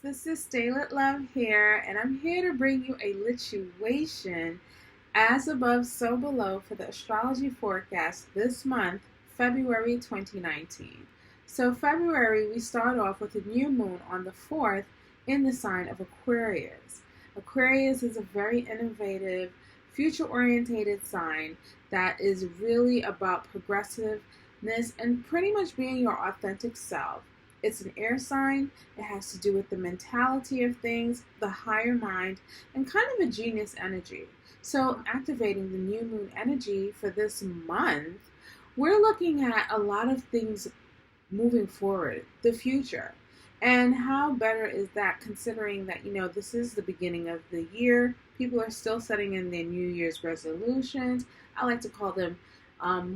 this is StayLit Love here, and I'm here to bring you a lituation as above, so below for the astrology forecast this month, February 2019. So February, we start off with a new moon on the 4th in the sign of Aquarius. Aquarius is a very innovative, future-orientated sign that is really about progressiveness and pretty much being your authentic self. It's an air sign. It has to do with the mentality of things, the higher mind, and kind of a genius energy. So activating the new moon energy for this month, we're looking at a lot of things moving forward, the future. And how better is that considering that, this is the beginning of the year. People are still setting in their New Year's resolutions. I like to call them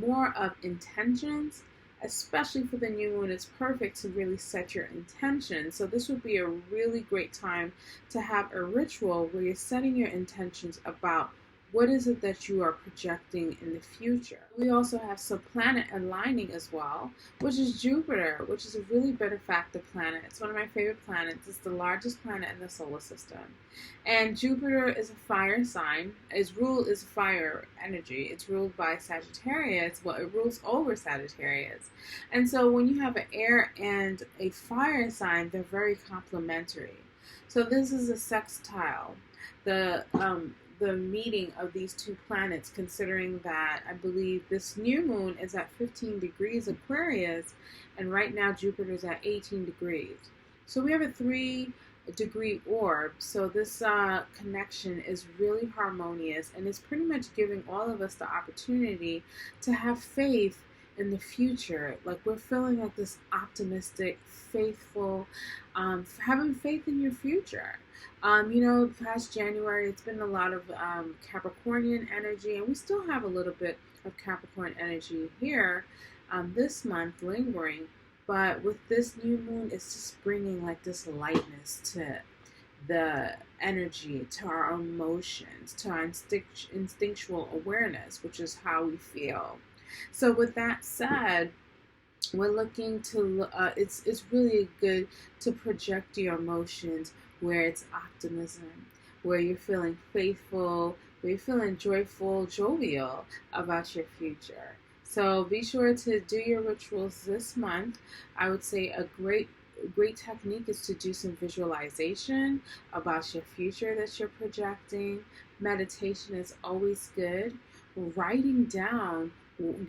more of intentions. Especially for the new moon, it's perfect to really set your intention. So this would be a really great time to have a ritual where you're setting your intentions about what is it that you are projecting in the future. We also have some planet aligning as well, which is Jupiter, which is a really benefactor planet. It's one of my favorite planets. It's the largest planet in the solar system. And Jupiter is a fire sign. Its rule is fire energy. It's ruled by Sagittarius. Well, it rules over Sagittarius. And so when you have an air and a fire sign, they're very complementary. So this is a sextile. The meeting of these two planets, considering that I believe this new moon is at 15 degrees Aquarius, and right now Jupiter is at 18 degrees. So we have a 3-degree orb. So this connection is really harmonious, and it's pretty much giving all of us the opportunity to have faith in the future. Like we're feeling like this optimistic, faithful, having faith in your future. Past January, it's been a lot of Capricornian energy, and we still have a little bit of Capricorn energy here this month lingering. But with this new moon, it's just bringing like this lightness to the energy, to our emotions, to our instinctual awareness, which is how we feel. So with that said, we're looking to, it's really good to project your emotions where it's optimism, where you're feeling faithful, where you're feeling joyful, jovial about your future. So be sure to do your rituals this month. I would say a great technique is to do some visualization about your future that you're projecting. Meditation is always good. Writing down,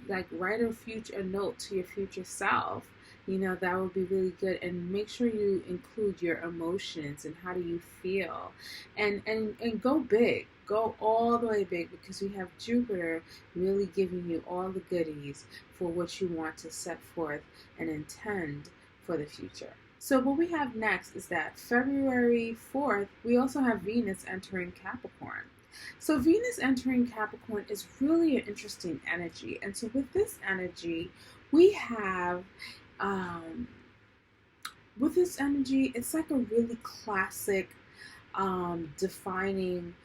like write a note to your future self. That would be really good. And make sure you include your emotions and how do you feel. And go big. Go all the way big, because we have Jupiter really giving you all the goodies for what you want to set forth and intend for the future. So what we have next is that February 4th, we also have Venus entering Capricorn. So Venus entering Capricorn is really an interesting energy. And so with this energy, we have with this energy, it's like a really classic defining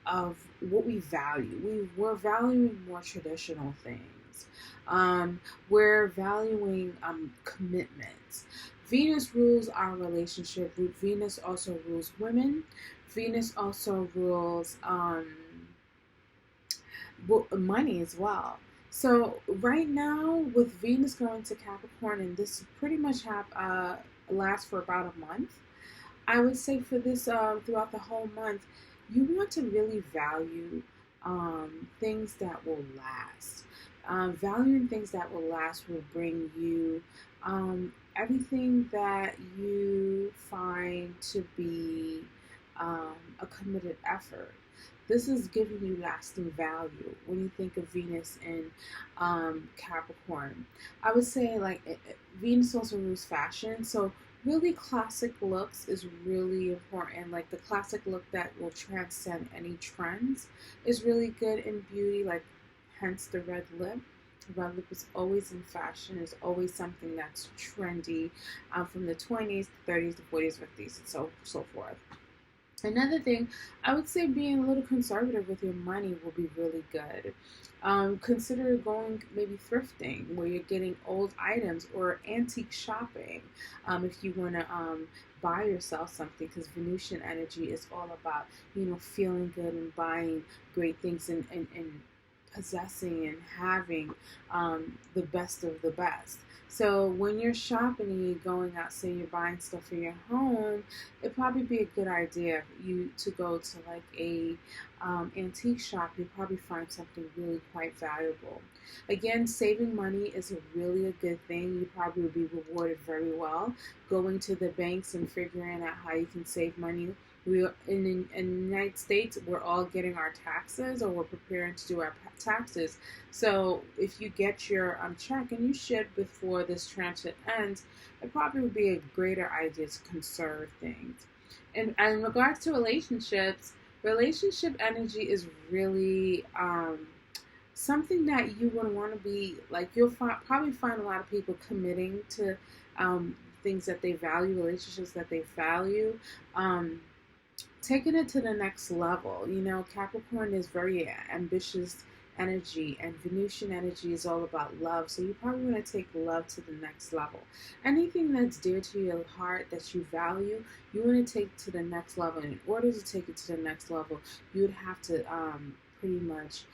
of what we value. We're valuing more traditional things. We're valuing commitments. Venus rules our relationship. Venus also rules women. Venus also rules money as well. So right now, with Venus going to Capricorn, and this pretty much lasts for about a month, I would say for this throughout the whole month, you want to really value things that will last. Valuing things that will last will bring you everything that you find to be a committed effort. This is giving you lasting value when you think of Venus in Capricorn. I would say Venus also rules fashion, so really classic looks is really important. Like the classic look that will transcend any trends is really good in beauty, like hence the red lip. The red lip is always in fashion, is always something that's trendy from the 20s, the 30s, the 40s, 50s, and so forth. Another thing, I would say being a little conservative with your money will be really good. Consider going maybe thrifting where you're getting old items or antique shopping if you want to buy yourself something, because Venusian energy is all about, feeling good and buying great things and possessing and having the best of the best. So when you're shopping and you're going out, say you're buying stuff for your home, it'd probably be a good idea you to go to like a antique shop. You'll probably find something really quite valuable. Again, saving money is really a good thing. You probably will be rewarded very well. Going to the banks and figuring out how you can save money. We in the United States, we're all getting our taxes, or we're preparing to do our taxes. So if you get your check, and you should before this transit ends, it probably would be a greater idea to conserve things. And in regards to relationships, relationship energy is really something that you would want to be like. You'll probably find a lot of people committing to things that they value, relationships that they value. Taking it to the next level. Capricorn is very ambitious energy, and Venusian energy is all about love. So you probably want to take love to the next level. Anything that's dear to your heart that you value, you want to take to the next level. And in order to take it to the next level, you would have to pretty much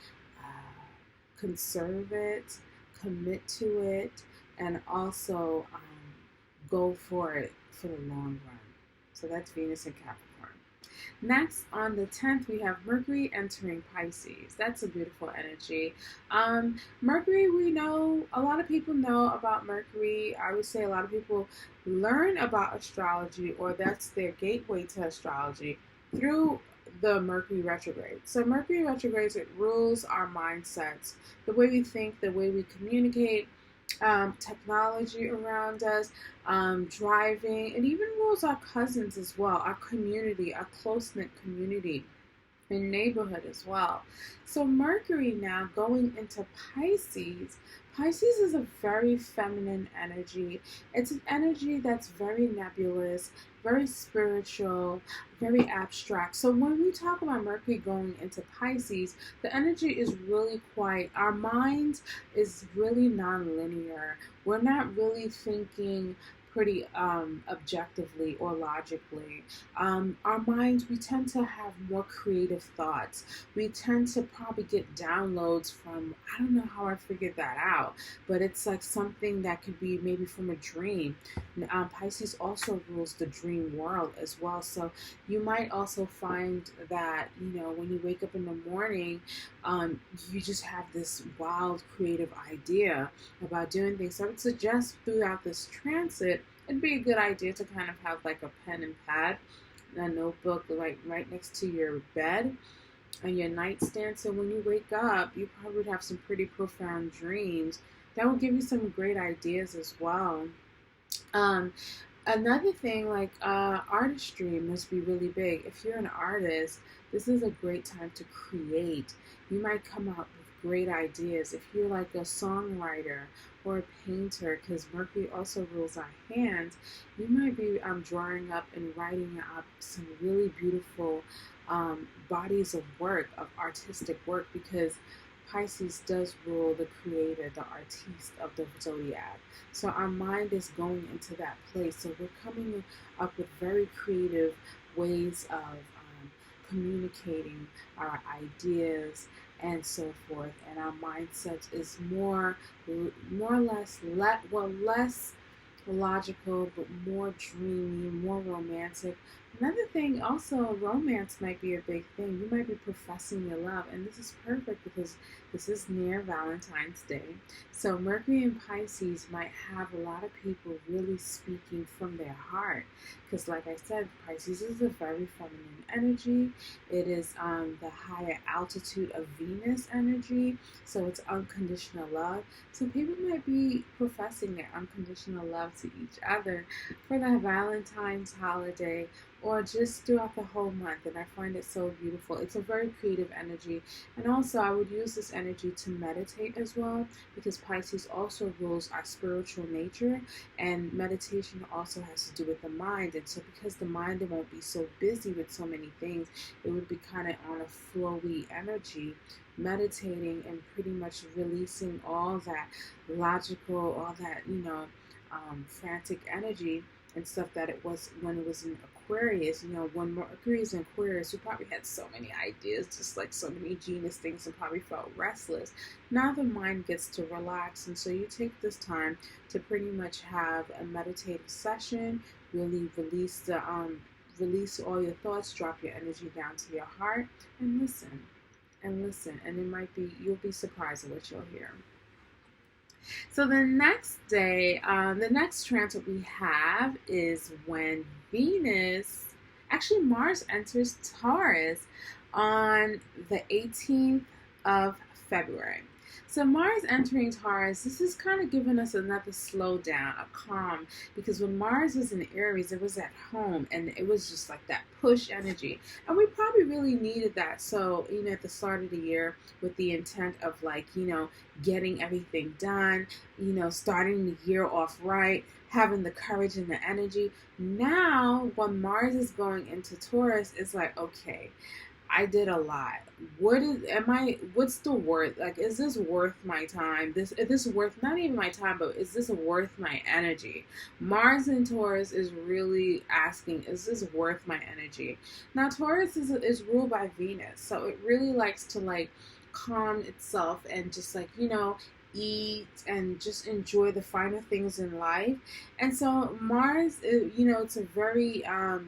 conserve it, commit to it, and also go for it for the long run. So that's Venus and Capricorn. Next, on the 10th, we have Mercury entering Pisces. That's a beautiful energy. Mercury, we know, a lot of people know about Mercury. I would say a lot of people learn about astrology, or that's their gateway to astrology, through the Mercury retrograde. So Mercury retrogrades, it rules our mindsets, the way we think, the way we communicate, technology around us, driving. It even rules our cousins as well, our community, our close-knit community and neighborhood as well. So Mercury now going into Pisces. Pisces is a very feminine energy. It's an energy that's very nebulous, very spiritual, very abstract. So when we talk about Mercury going into Pisces, the energy is really quite, our mind is really non-linear. We're not really thinking pretty objectively or logically. Our minds, we tend to have more creative thoughts. We tend to probably get downloads from, I don't know how I figured that out, but it's like something that could be maybe from a dream. Pisces also rules the dream world as well. So you might also find that, when you wake up in the morning, you just have this wild creative idea about doing things. So I would suggest throughout this transit, it'd be a good idea to kind of have like a pen and pad, a notebook right next to your bed and your nightstand. So when you wake up, you probably would have some pretty profound dreams that will give you some great ideas as well. Another thing, like artistry must be really big. If you're an artist, this is a great time to create. You might come out with great ideas. If you're like a songwriter or a painter, because Mercury also rules our hands, you might be drawing up and writing up some really beautiful bodies of work, of artistic work, because Pisces does rule the creator, the artiste of the zodiac. So our mind is going into that place. So we're coming up with very creative ways of communicating our ideas and so forth. And our mindset is more or less, less logical, but more dreamy, more romantic. Another thing, also, romance might be a big thing. You might be professing your love, and this is perfect because this is near Valentine's Day. So Mercury in Pisces might have a lot of people really speaking from their heart, because like I said, Pisces is a very feminine energy. It is the higher altitude of Venus energy, so it's unconditional love. So people might be professing their unconditional love to each other for the Valentine's holiday, or just throughout the whole month. And I find it so beautiful. It's a very creative energy. And also, I would use this energy to meditate as well, because Pisces also rules our spiritual nature, and meditation also has to do with the mind. And so because the mind, it won't be so busy with so many things, it would be kind of on a flowy energy, meditating and pretty much releasing all that logical, all that, frantic energy and stuff that it was when it was in Aquarius. When Mercury is in Aquarius, we probably had so many ideas, just like so many genius things, and probably felt restless. Now the mind gets to relax, and so you take this time to pretty much have a meditative session, really release all your thoughts, drop your energy down to your heart, and listen. And it might be, you'll be surprised at what you'll hear. So the next day, the next transit we have is when Mars enters Taurus on the 18th of February. So Mars entering Taurus, this is kind of giving us another slowdown, a calm, because when Mars was in Aries, it was at home, and it was just like that push energy. And we probably really needed that. So, at the start of the year, with the intent of getting everything done, starting the year off right, having the courage and the energy. Now, when Mars is going into Taurus, it's like, okay, I did a lot. What's the worth? Like, is this worth my time? Is this worth, not even my time, but is this worth my energy? Mars in Taurus is really asking, is this worth my energy? Now, Taurus is ruled by Venus, so it really likes to calm itself and just eat and just enjoy the finer things in life. And so Mars, it's a very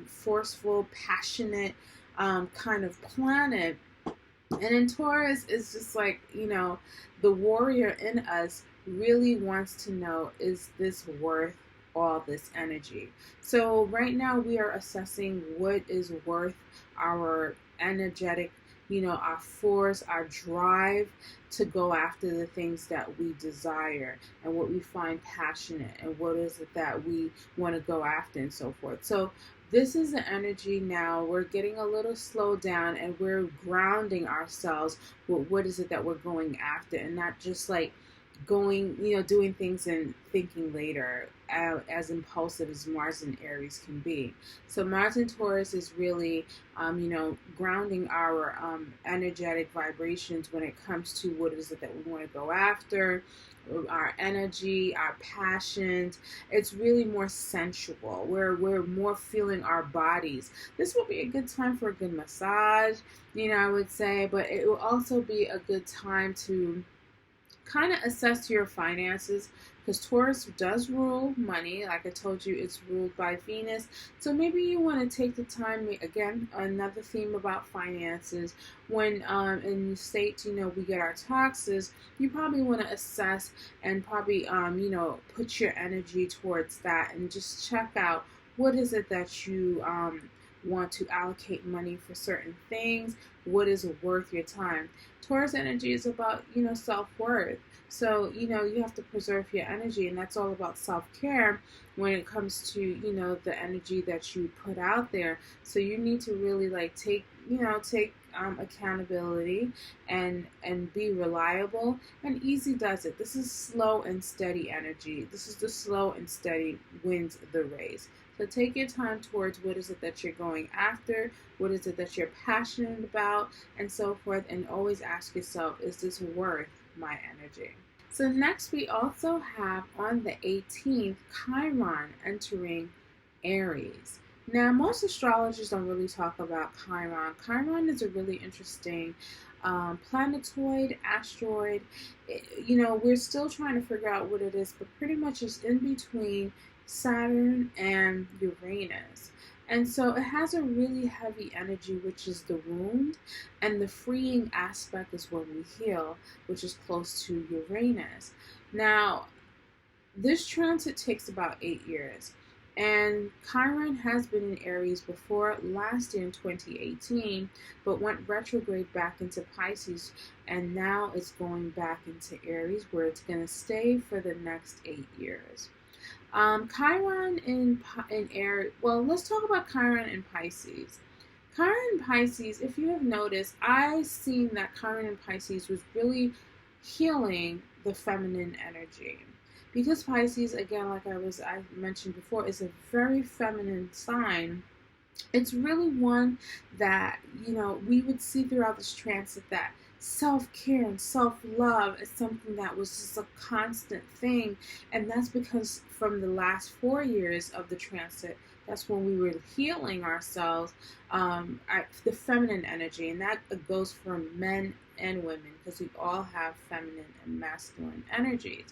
forceful, passionate kind of planet. And in Taurus, it's just the warrior in us really wants to know, is this worth all this energy? So right now we are assessing what is worth our energetic, our force, our drive to go after the things that we desire and what we find passionate, and what is it that we want to go after, and so forth. So this is the energy now. We're getting a little slowed down, and we're grounding ourselves with what is it that we're going after, and not just going, doing things and thinking later, as impulsive as Mars and Aries can be. So Mars and Taurus is really, grounding our energetic vibrations when it comes to what is it that we want to go after, our energy, our passions. It's really more sensual. We're more feeling our bodies. This will be a good time for a good massage, I would say, but it will also be a good time to kind of assess your finances, because Taurus does rule money. Like I told you, it's ruled by Venus. So maybe you want to take the time, again, another theme about finances. When in the States, we get our taxes, you probably want to assess and probably, put your energy towards that, and just check out what is it that you want to allocate money for certain things, what is worth your time. Taurus energy is about, self-worth. So, you have to preserve your energy, and that's all about self-care when it comes to, the energy that you put out there. So you need to really take accountability and be reliable, and easy does it. This is slow and steady energy. This is the slow and steady wins the race. So take your time towards what is it that you're going after, what is it that you're passionate about, and so forth, and always ask yourself, is this worth my energy? So next we also have on the 18th, Chiron entering Aries. Now, most astrologers don't really talk about Chiron. Chiron is a really interesting planetoid, asteroid. We're still trying to figure out what it is, but pretty much it's in between Saturn and Uranus. And so it has a really heavy energy, which is the wound, and the freeing aspect is when we heal, which is close to Uranus. Now, this transit takes about 8 years. And Chiron has been in Aries before, last year in 2018, but went retrograde back into Pisces, and now it's going back into Aries, where it's going to stay for the next 8 years. Chiron in Aries. Well, let's talk about Chiron in Pisces. Chiron in Pisces, if you have noticed, I seen that Chiron in Pisces was really healing the feminine energy. Because Pisces, again, like I mentioned before, is a very feminine sign. It's really one that, we would see throughout this transit that self-care and self-love is something that was just a constant thing. And that's because from the last 4 years of the transit, that's when we were healing ourselves, the feminine energy. And that goes for men and women, because we all have feminine and masculine energies.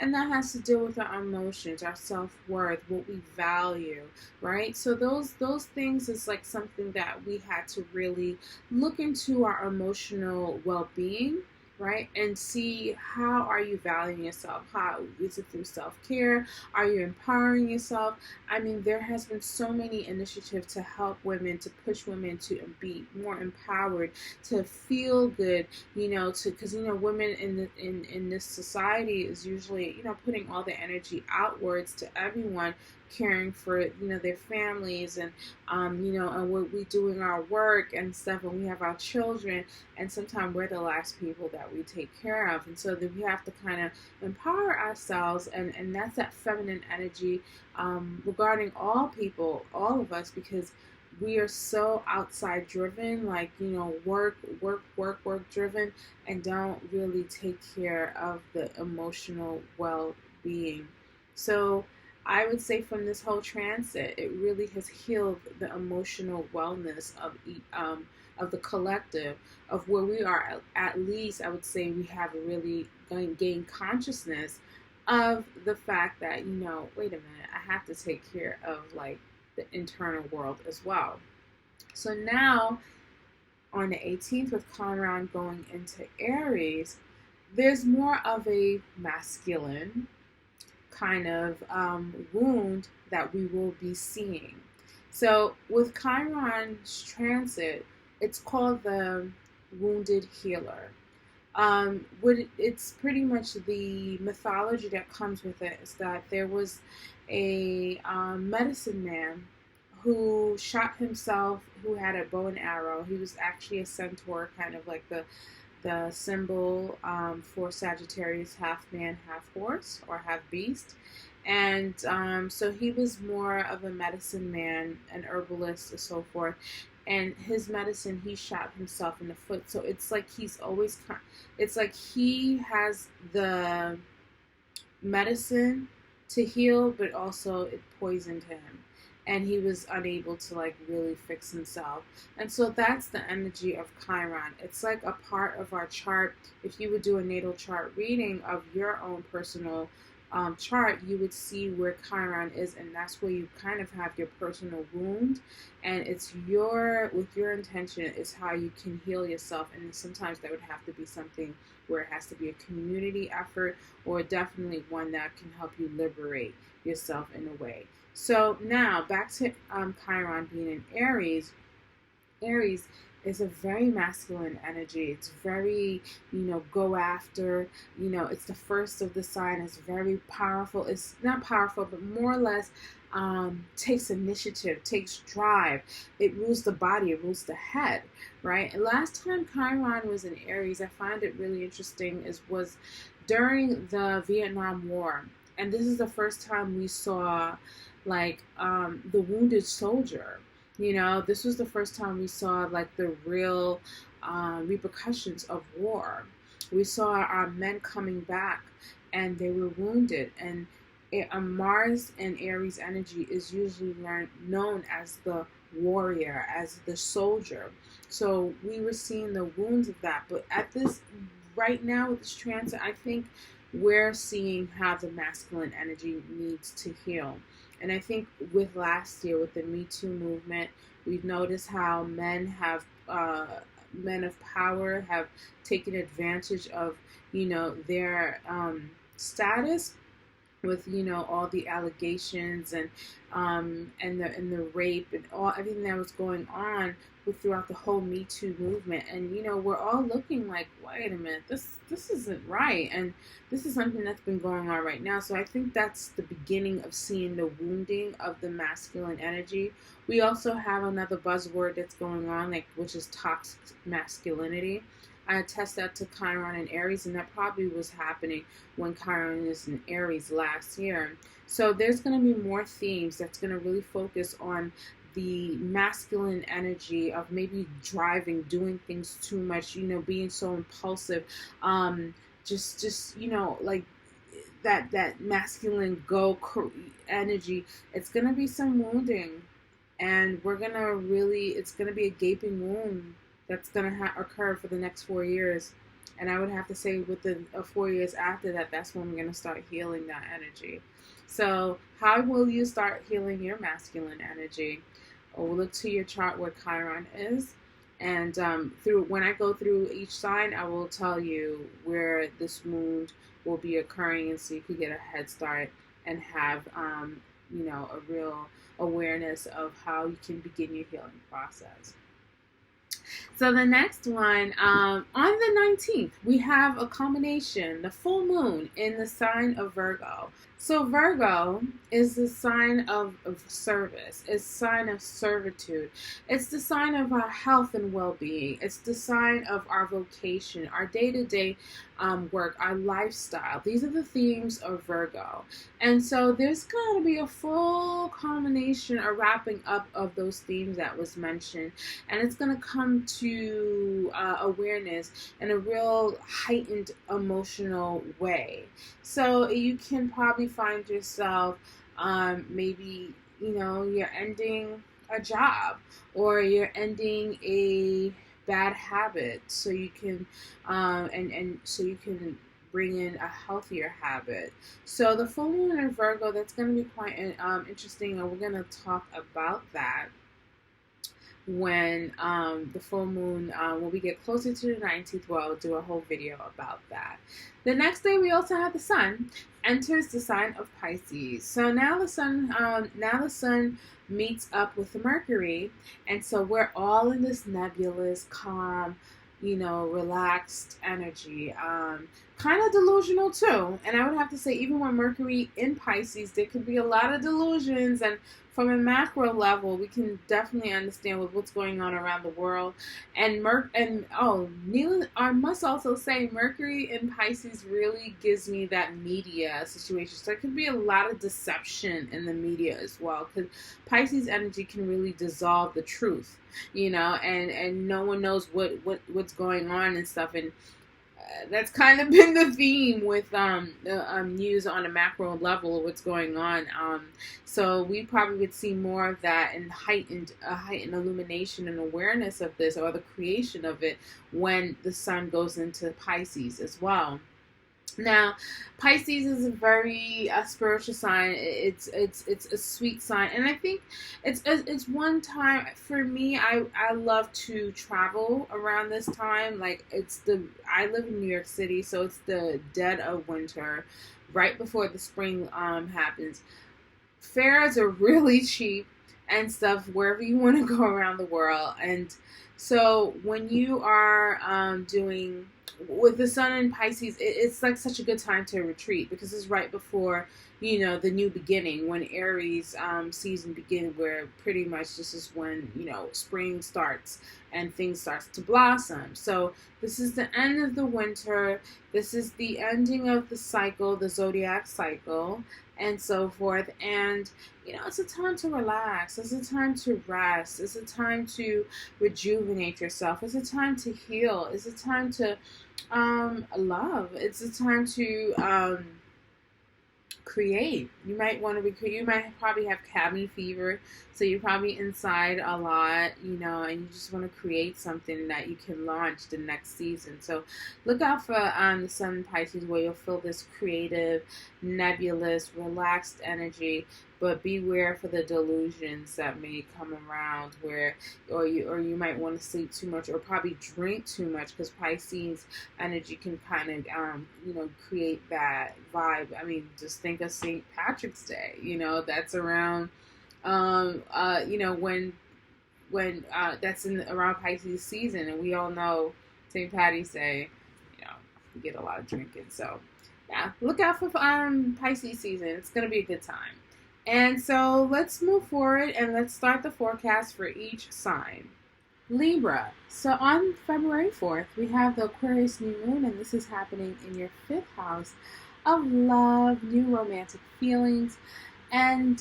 And that has to do with our emotions, our self-worth, what we value, right? So those things is like something that we had to really look into our emotional well-being, right? And see, how are you valuing yourself? How is it through self-care? Are you empowering yourself? I mean, there has been so many initiatives to help women, to push women to be more empowered, to feel good, because women in this society is usually, putting all their energy outwards to everyone, caring for their families, and and what we doing our work and stuff, and we have our children, and sometimes we're the last people that we take care of. And so then we have to kind of empower ourselves, and that's that feminine energy, regarding all people, all of us, because we are so outside driven, like, work driven, and don't really take care of the emotional well-being. So I would say from this whole transit, it really has healed the emotional wellness of the collective, of where we are. At least I would say we have really gained consciousness of the fact that, wait a minute, I have to take care of like the internal world as well. So now on the 18th, with Chiron going into Aries, there's more of a masculine kind of wound that we will be seeing. So with Chiron's transit, it's called the wounded healer. It's pretty much the mythology that comes with it is that there was a medicine man who shot himself, who had a bow and arrow. He was actually a centaur, kind of like the symbol for Sagittarius, half man, half horse, or half beast. And so he was more of a medicine man, an herbalist, and so forth. And his medicine, he shot himself in the foot. So it's like it's like he has the medicine to heal, but also it poisoned him. And he was unable to like really fix himself. And so that's the energy of Chiron. It's like a part of our chart. If you would do a natal chart reading of your own personal chart, you would see where Chiron is, and that's where you kind of have your personal wound, and it's with your intention is how you can heal yourself. And sometimes that would have to be something where it has to be a community effort, or definitely one that can help you liberate yourself in a way. So now back to Chiron being in Aries. Aries is a very masculine energy. It's very, go after, it's the first of the sign. It's very powerful. It's not powerful, but more or less takes initiative, takes drive. It rules the body, it rules the head, right? And last time Chiron was in Aries, I find it really interesting, was during the Vietnam War. And this is the first time we saw like the wounded soldier. This was the first time we saw like the real repercussions of war. We saw our men coming back, and they were wounded. And Mars and Aries energy is usually known as the warrior, as the soldier. So we were seeing the wounds of that. But at this right now with this transit, I think we're seeing how the masculine energy needs to heal. And I think with last year, with the Me Too movement, we've noticed how men of power have taken advantage of, their status with, all the allegations and the rape and everything that was going on throughout the whole Me Too movement. And we're all looking like, wait a minute, this isn't right, and this is something that's been going on right now. So I think that's the beginning of seeing the wounding of the masculine energy. We also have another buzzword that's going on, which is toxic masculinity. I attest that to Chiron and Aries, and that probably was happening when Chiron is in Aries last year. So there's going to be more themes that's going to really focus on the masculine energy of maybe driving, doing things too much, being so impulsive, just like that masculine energy. It's going to be some wounding, and it's going to be a gaping wound that's going to occur for the next 4 years. And I would have to say within 4 years after that, that's when we're going to start healing that energy. So how will you start healing your masculine energy? We'll look to your chart where Chiron is. And when I go through each sign, I will tell you where this wound will be occurring, and so you can get a head start and have a real awareness of how you can begin your healing process. So the next one, on the 19th, we have a combination, the full moon in the sign of Virgo. So Virgo is the sign of service. It's the sign of servitude. It's the sign of our health and well-being. It's the sign of our vocation, our day-to-day work, our lifestyle. These are the themes of Virgo. And so there's going to be a full combination, a wrapping up of those themes that was mentioned. And it's going to come to awareness in a real heightened emotional way. So you can probably find yourself maybe, you're ending a job, or you're ending a bad habit, so you can and so you can bring in a healthier habit. So the full moon in Virgo, that's going to be quite interesting, and we're going to talk about that when the full moon, when we get closer to the 19th, well, I'll do a whole video about that. The next day, we also have the sun enters the sign of Pisces. So now the sun meets up with the Mercury, and so we're all in this nebulous, calm, relaxed energy, kind of delusional too. And I would have to say, even when Mercury in Pisces, there could be a lot of delusions, and from a macro level, we can definitely understand with what's going on around the world. And I must also say, Mercury in Pisces really gives me that media situation. So there could be a lot of deception in the media as well, because Pisces energy can really dissolve the truth, and no one knows what's going on and stuff. And that's kind of been the theme with news on a macro level of what's going on. So we probably would see more of that and heightened illumination and awareness of this, or the creation of it, when the sun goes into Pisces as well. Now, Pisces is a very spiritual sign. It's a sweet sign, and I think it's one time for me. I love to travel around this time. Like I live in New York City, so it's the dead of winter, right before the spring happens. Fares are really cheap and stuff wherever you want to go around the world, and so when you are doing with the sun in Pisces, it's like such a good time to retreat, because it's right before, the new beginning, when Aries season begins, where pretty much this is when, spring starts and things starts to blossom. So this is the end of the winter. This is the ending of the cycle, the zodiac cycle, and so forth. And, it's a time to relax. It's a time to rest. It's a time to rejuvenate yourself. It's a time to heal. It's a time to love. It's a time to create. You might want to recreate. You might probably have cabin fever, so you're probably inside a lot, and you just want to create something that you can launch the next season. So look out for the sun in Pisces, where you'll feel this creative, nebulous, relaxed energy. But beware for the delusions that may come around, or you might want to sleep too much, or probably drink too much, because Pisces energy can kind of create that vibe. I mean, just think of St. Patrick's Day. That's around when when that's in around Pisces season, and we all know St. Patty's Day, you get a lot of drinking. So yeah, look out for Pisces season. It's gonna be a good time. And so let's move forward and let's start the forecast for each sign. Libra. So on February 4th, we have the Aquarius new moon, and this is happening in your 5th house of love, new romantic feelings. And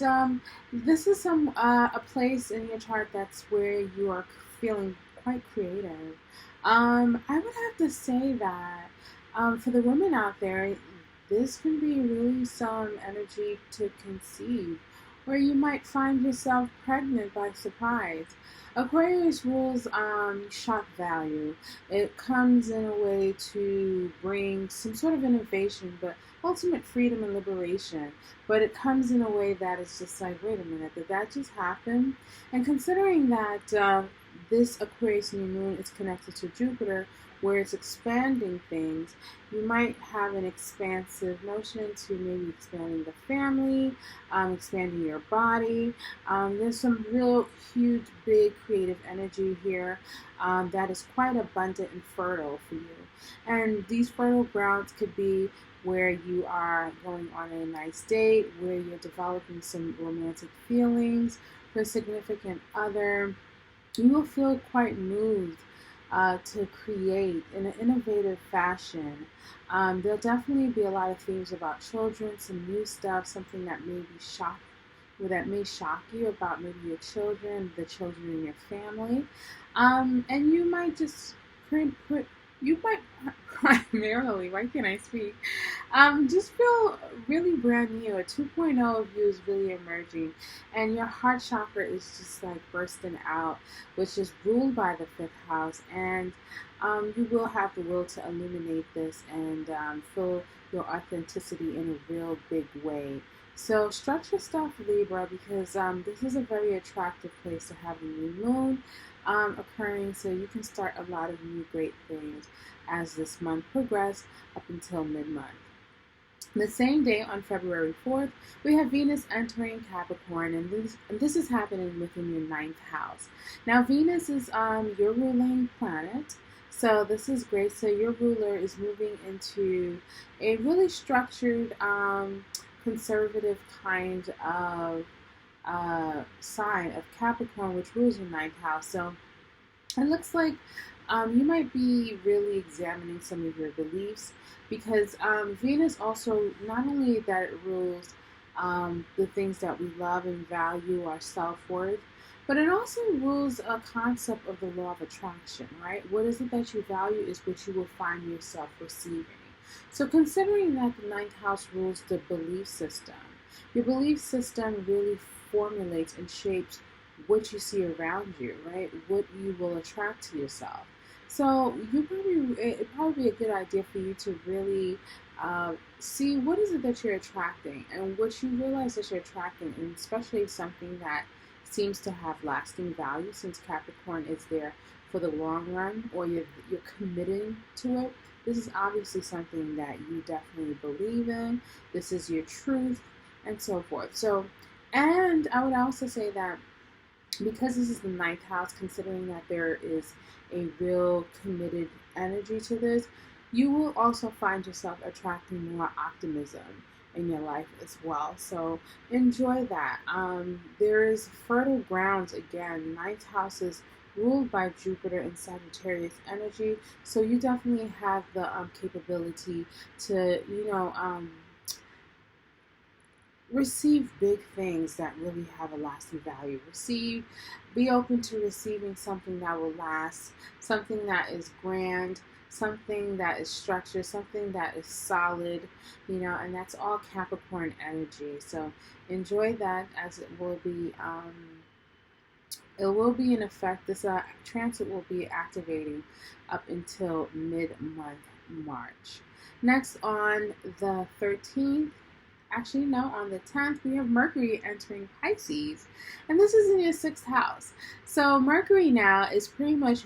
this is a place in your chart that's where you are feeling quite creative. I would have to say that for the women out there, this can be really some energy to conceive, where you might find yourself pregnant by surprise. Aquarius rules shock value. It comes in a way to bring some sort of innovation, but ultimate freedom and liberation. But it comes in a way that is just like, wait a minute, did that just happen? And considering that this Aquarius new moon is connected to Jupiter, where it's expanding things, you might have an expansive notion to maybe expanding the family, expanding your body. There's some real huge, big creative energy here that is quite abundant and fertile for you. And these fertile grounds could be where you are going on a nice date, where you're developing some romantic feelings for a significant other. You will feel quite moved to create in an innovative fashion. There'll definitely be a lot of themes about children, some new stuff, something that may shock you about maybe your children, the children in your family, and you might just primarily, why can't I speak? Just feel really brand new. A 2.0 of you is really emerging, and your heart chakra is just like bursting out, which is ruled by the 5th house, and you will have the will to illuminate this and feel your authenticity in a real big way. So structure stuff, Libra, because this is a very attractive place to have a new moon occurring, so you can start a lot of new great things as this month progresses up until mid-month. The same day, on February 4th, we have Venus entering Capricorn, and this is happening within your 9th house. Now, Venus is your ruling planet, so this is great. So your ruler is moving into a really structured, conservative kind of sign of Capricorn, which rules your 9th house. So it looks like you might be really examining some of your beliefs, because Venus also, not only that it rules the things that we love and value, our self-worth, but it also rules a concept of the law of attraction, right? What is it that you value is what you will find yourself receiving. So considering that the 9th house rules the belief system, your belief system really formulates and shapes what you see around you, right? What you will attract to yourself. So it'd probably be a good idea for you to really see what is it that you're attracting, and what you realize that you're attracting, and especially something that seems to have lasting value, since Capricorn is there for the long run, or you're committing to it. This is obviously something that you definitely believe in. This is your truth, and so forth. So, and I would also say that because this is the 9th house, considering that there is a real committed energy to this, you will also find yourself attracting more optimism in your life as well. So enjoy that. There is fertile grounds again. 9th house is ruled by Jupiter and Sagittarius energy, so you definitely have the capability to, receive big things that really have a lasting value. Be open to receiving something that will last, something that is grand, something that is structured, something that is solid, and that's all Capricorn energy. So enjoy that, as it will be in effect. This transit will be activating up until mid-month March. Next, on the 13th, on the 10th, we have Mercury entering Pisces, and this is in your 6th house. So Mercury now is pretty much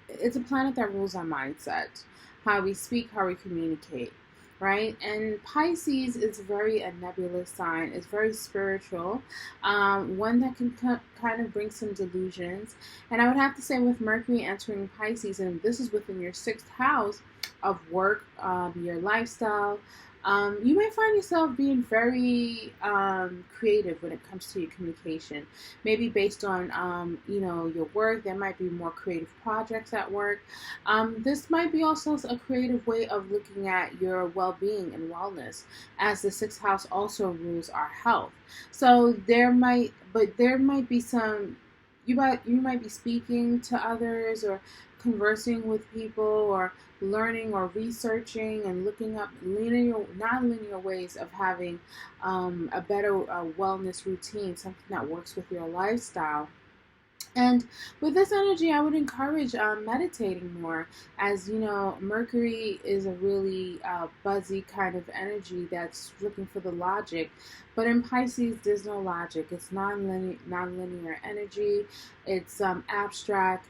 it's a planet that rules our mindset, how we speak, how we communicate. right? And Pisces is very a nebulous sign. It's very spiritual, one that can kind of bring some delusions. And I would have to say, with Mercury entering Pisces, and this is within your sixth house of work, your lifestyle, you may find yourself being very creative when it comes to your communication. Maybe based on your work, there might be more creative projects at work. This might be also a creative way of looking at your well-being and wellness, as the sixth house also rules our health. So there might be some, you might be speaking to others or conversing with people or learning or researching and looking up non-linear ways of having a better wellness routine, something that works with your lifestyle. And with this energy, I would encourage meditating more, as you know, Mercury is a really buzzy kind of energy that's looking for the logic. But in Pisces, there's no logic. It's non-linear energy. It's abstract.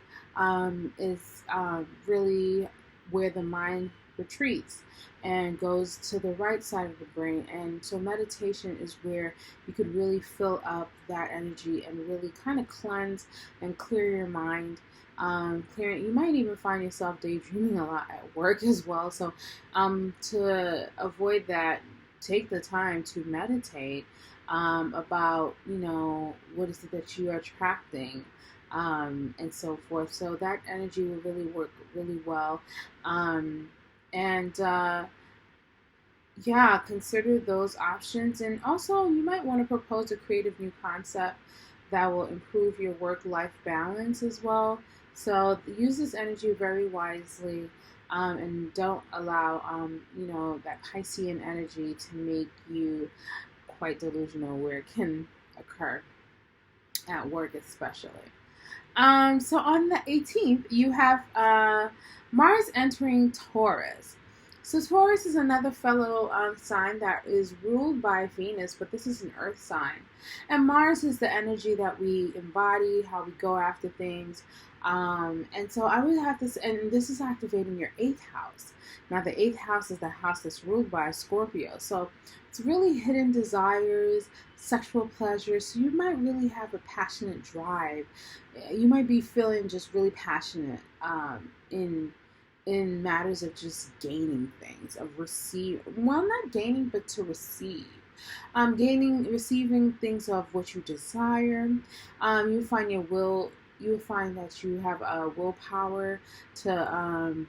It's really where the mind retreats and goes to the right side of the brain. And so meditation is where you could really fill up that energy and really kind of cleanse and clear your mind. You might even find yourself daydreaming a lot at work as well. So to avoid that, take the time to meditate about, what is it that you are attracting, and so forth. So that energy will really work really well. Consider those options. And also, you might want to propose a creative new concept that will improve your work-life balance as well. So use this energy very wisely, and don't allow, that Piscean energy to make you quite delusional where it can occur at work especially. So on the 18th, you have Mars entering Taurus. So Taurus is another fellow sign that is ruled by Venus, but this is an earth sign. And Mars is the energy that we embody, how we go after things. And so I would have to say, and this is activating your 8th house. Now the 8th house is the house that's ruled by Scorpio. So it's really hidden desires, sexual pleasure. So you might really have a passionate drive. You might be feeling just really passionate in matters of just gaining things, of not gaining, but to receive. Receiving things of what you desire. You find that you have a willpower to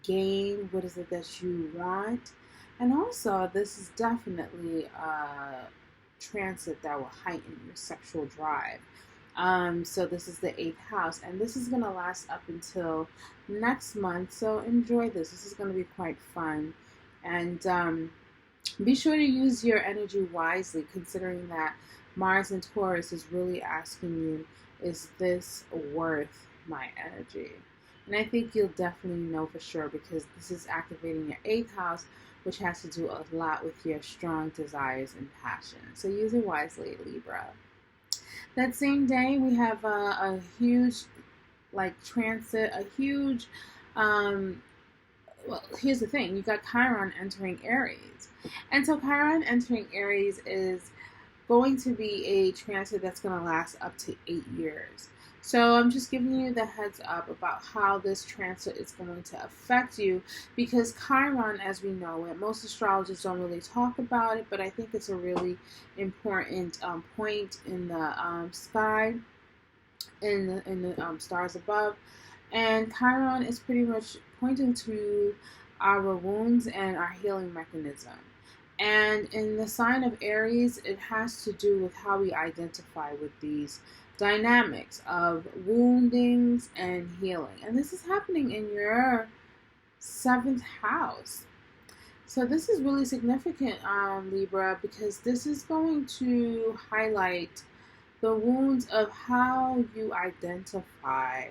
gain what is it that you want. And also, this is definitely a transit that will heighten your sexual drive. So this is the 8th house, and this is going to last up until next month. So enjoy this. This is going to be quite fun. And be sure to use your energy wisely, considering that Mars and Taurus is really asking you, is this worth my energy? And I think you'll definitely know for sure, because this is activating your 8th house, which has to do a lot with your strong desires and passion. So use it wisely, Libra. That same day, we have a huge, transit, well, here's the thing. You got Chiron entering Aries. And so Chiron entering Aries is going to be a transit that's going to last up to 8 years. So I'm just giving you the heads up about how this transit is going to affect you, because Chiron, as we know it, most astrologers don't really talk about it, but I think it's a really important point in the sky, in the stars above. And Chiron is pretty much pointing to our wounds and our healing mechanism. And in the sign of Aries, it has to do with how we identify with these dynamics of woundings and healing. And this is happening in your 7th house. So this is really significant, Libra, because this is going to highlight the wounds of how you identify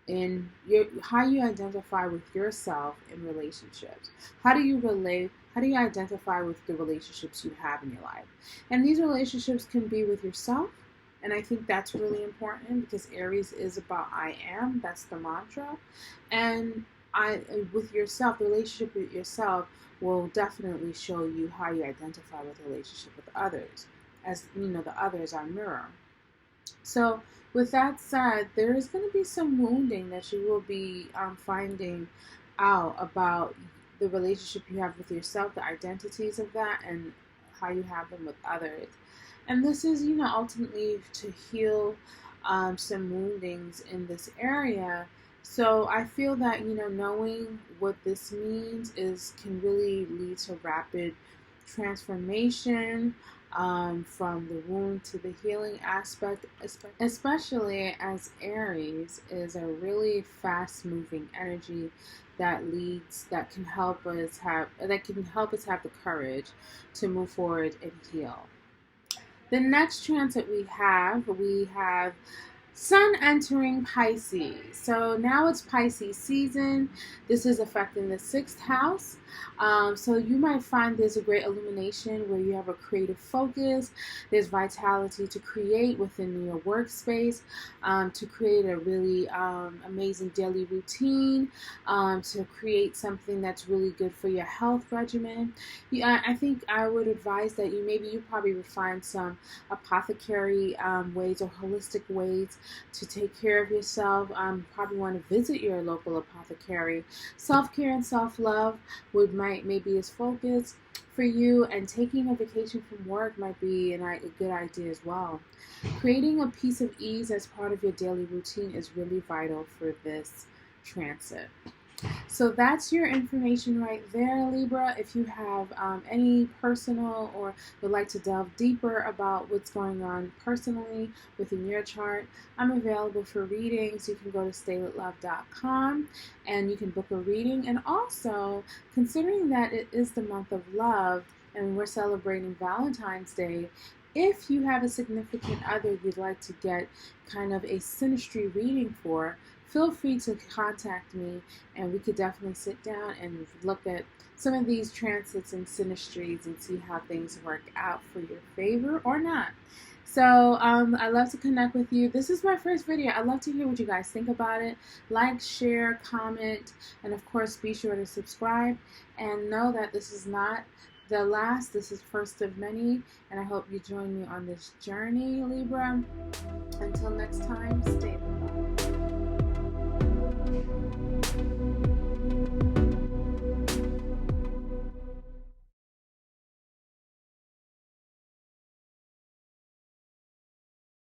with yourself in relationships. How do you relate? How do you identify with the relationships you have in your life? And these relationships can be with yourself, and I think that's really important, because Aries is about I am. That's the mantra. And with yourself, the relationship with yourself will definitely show you how you identify with the relationship with others. As you know, the others are mirror. So, with that said, there is going to be some wounding that you will be finding out about the relationship you have with yourself, the identities of that, and how you have them with others. And this is, ultimately to heal some woundings in this area. So I feel that, knowing what this means can really lead to rapid transformation, from the wound to the healing aspect, especially as Aries is a really fast moving energy that can help us have the courage to move forward and heal. The next transit we have Sun entering Pisces. So now it's Pisces season. This is affecting the 6th house. So you might find there's a great illumination where you have a creative focus. There's vitality to create within your workspace, to create a really amazing daily routine, to create something that's really good for your health regimen. I think I would advise that you probably would find some apothecary ways or holistic ways to take care of yourself. Probably want to visit your local apothecary. Self-care and self-love maybe is focus for you, and taking a vacation from work might be a good idea as well. Creating a piece of ease as part of your daily routine is really vital for this transit. So that's your information right there, Libra. If you have any personal or would like to delve deeper about what's going on personally within your chart, I'm available for readings. You can go to StayLitLove.com and you can book a reading. And also, considering that it is the month of love and we're celebrating Valentine's Day, if you have a significant other you'd like to get kind of a synastry reading for, feel free to contact me and we could definitely sit down and look at some of these transits and synastries and see how things work out for your favor or not. So I love to connect with you. This is my first video. I'd love to hear what you guys think about it. Like, share, comment, and of course be sure to subscribe, and know that this is not the last. This is first of many, and I hope you join me on this journey, Libra. Until next time, stay in love.